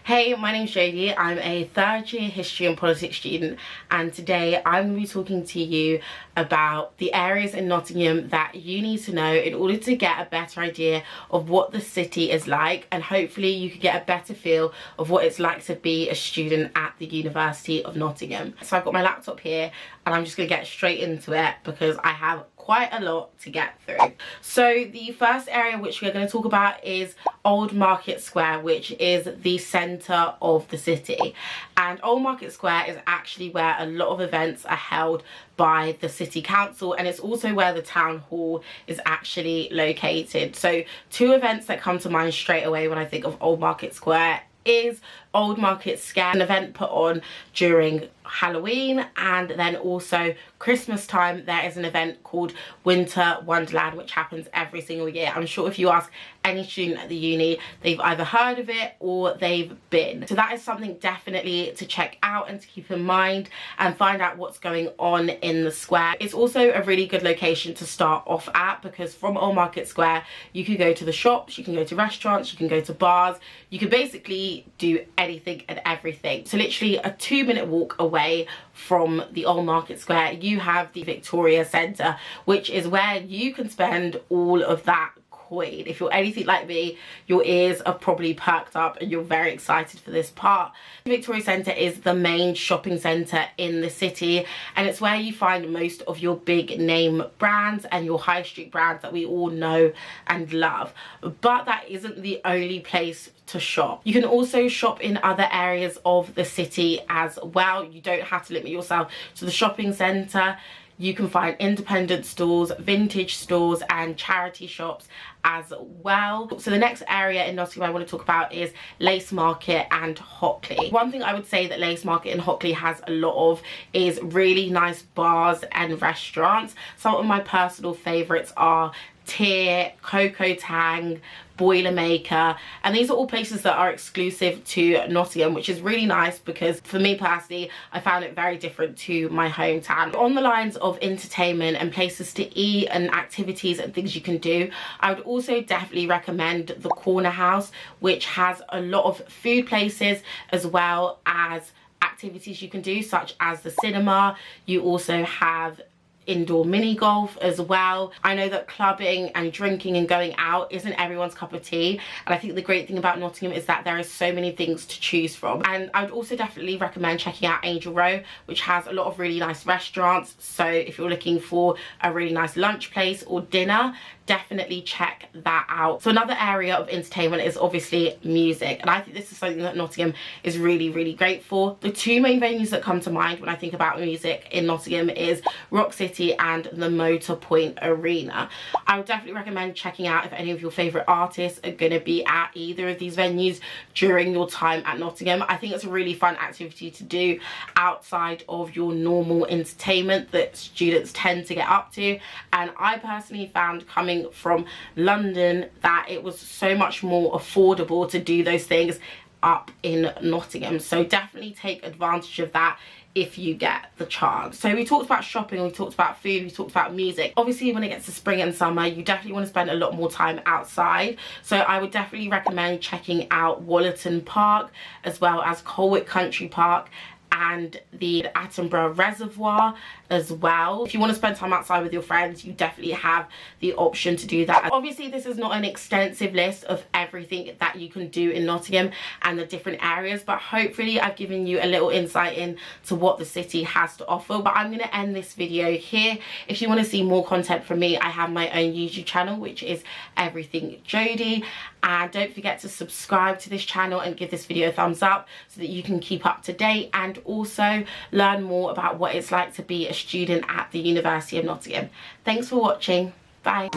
Hey, my name's Jodie. I'm a third year history and politics student, and today I'm going to be talking to you about the areas in Nottingham that you need to know in order to get a better idea of what the city is like, and hopefully you can get a better feel of what it's like to be a student at the University of Nottingham. So I've got my laptop here and I'm just going to get straight into it because I have quite a lot to get through. So the first area which we're going to talk about is Old Market Square, which is the centre of the city. And Old Market Square is actually where a lot of events are held by the city council, and it's also where the town hall is actually located. So two events that come to mind straight away when I think of Old Market Square is Old Market Scare, an event put on during Halloween, and then also Christmas time there is an event called Winter Wonderland, which happens every single year. I'm sure if you ask any student at the uni, they've either heard of it or they've been. So that is something definitely to check out and to keep in mind and find out what's going on in the square. It's also a really good location to start off at because from Old Market Square you can go to the shops, you can go to restaurants, you can go to bars, you can basically do anything and everything. So literally a 2-minute walk away from the Old Market Square you have the Victoria Centre, which is where you can spend all of that coin. If you're anything like me, your ears are probably perked up and you're very excited for this part. The Victoria Centre is the main shopping centre in the city, and it's where you find most of your big name brands and your high street brands that we all know and love. But that isn't the only place to shop. You can also shop in other areas of the city as well. You don't have to limit yourself to the shopping centre. You can find independent stores, vintage stores and charity shops as well. So the next area in Nottingham I want to talk about is Lace Market and Hockley. One thing I would say that Lace Market and Hockley has a lot of is really nice bars and restaurants. Some of my personal favourites are Tier, Coco Tang, Boilermaker, and these are all places that are exclusive to Nottingham, which is really nice because for me personally I found it very different to my hometown. On the lines of entertainment and places to eat and activities and things you can do, I would also definitely recommend the Corner House, which has a lot of food places as well as activities you can do such as the cinema. You also have indoor mini golf as well. I know that clubbing and drinking and going out isn't everyone's cup of tea, and I think the great thing about Nottingham is that there is so many things to choose from. And I would also definitely recommend checking out Angel Row, which has a lot of really nice restaurants. So if you're looking for a really nice lunch place or dinner, definitely check that out. So another area of entertainment is obviously music, and I think this is something that Nottingham is really great for. The two main venues that come to mind when I think about music in Nottingham is Rock City and the Motor Point Arena. I would definitely recommend checking out if any of your favourite artists are going to be at either of these venues during your time at Nottingham. I think it's a really fun activity to do outside of your normal entertainment that students tend to get up to, and I personally found coming from London that it was so much more affordable to do those things up in Nottingham. So definitely take advantage of that if you get the chance. So we talked about shopping, we talked about food, we talked about music. Obviously when it gets to spring and summer you definitely want to spend a lot more time outside, so I would definitely recommend checking out Wallerton Park as well as Colwick Country Park and the Attenborough Reservoir as well. If you want to spend time outside with your friends, you definitely have the option to do that. Obviously this is not an extensive list of everything that you can do in Nottingham and the different areas, but hopefully I've given you a little insight into what the city has to offer. But I'm going to end this video here. If you want to see more content from me, I have my own YouTube channel, which is Everything Jodie, and don't forget to subscribe to this channel and give this video a thumbs up so that you can keep up to date and also learn more about what it's like to be a student at the University of Nottingham. Thanks for watching. Bye.